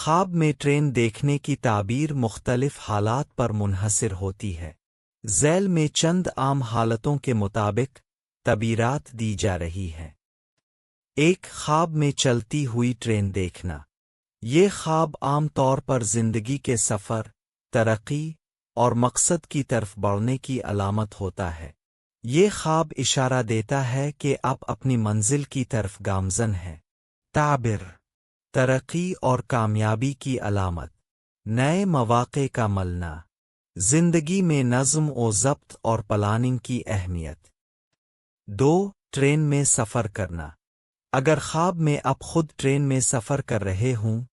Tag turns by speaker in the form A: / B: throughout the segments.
A: خواب میں ٹرین دیکھنے کی تعبیر مختلف حالات پر منحصر ہوتی ہے۔ ذیل میں چند عام حالتوں کے مطابق تعبیرات دی جا رہی ہیں۔ 1. خواب میں چلتی ہوئی ٹرین دیکھنا۔ یہ خواب عام طور پر زندگی کے سفر، ترقی اور مقصد کی طرف بڑھنے کی علامت ہوتا ہے۔ یہ خواب اشارہ دیتا ہے کہ آپ اپنی منزل کی طرف گامزن ہیں۔ تعبیر: ترقی اور کامیابی کی علامت، نئے مواقع کا ملنا، زندگی میں نظم و ضبط اور پلاننگ کی اہمیت۔ 2. ٹرین میں سفر کرنا۔ اگر خواب میں آپ خود ٹرین میں سفر کر رہے ہوں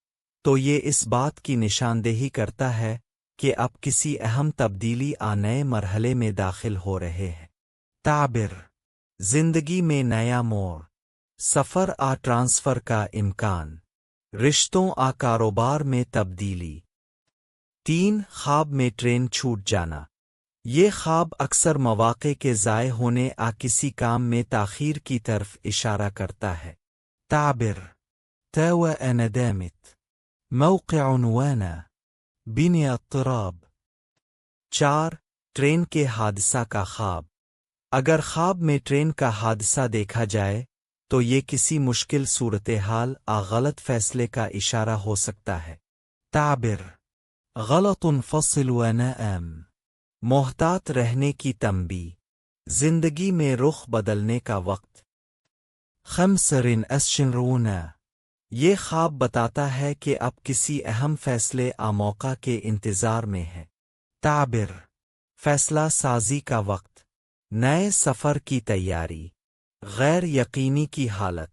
A: تو یہ اس بات کی نشاندہی کرتا ہے کہ آپ کسی اہم تبدیلی نئے مرحلے میں داخل ہو رہے ہیں۔ تعبیر: زندگی میں نیا موڑ، سفر ٹرانسفر کا امکان، رشتوں کاروبار میں تبدیلی۔ 3. خواب میں ٹرین چھوٹ جانا۔ یہ خواب اکثر مواقع کے ضائع ہونے کسی کام میں تاخیر کی طرف اشارہ کرتا ہے۔ تعبیر: تاوى ندامت، موقع عنوانا، بني اضطراب۔ 4. ٹرین کے حادثہ کا خواب۔ اگر خواب میں ٹرین کا حادثہ دیکھا جائے تو یہ کسی مشکل صورتحال غلط فیصلے کا اشارہ ہو سکتا ہے۔ تعبیر: غلط فصل ونائم، محتاط رہنے کی تنبیہ، زندگی میں رخ بدلنے کا وقت۔ 25 یہ خواب بتاتا ہے کہ آپ کسی اہم فیصلے موقع کے انتظار میں ہیں۔ تعبیر: فیصلہ سازی کا وقت، نئے سفر کی تیاری، غیر یقینی کی حالت۔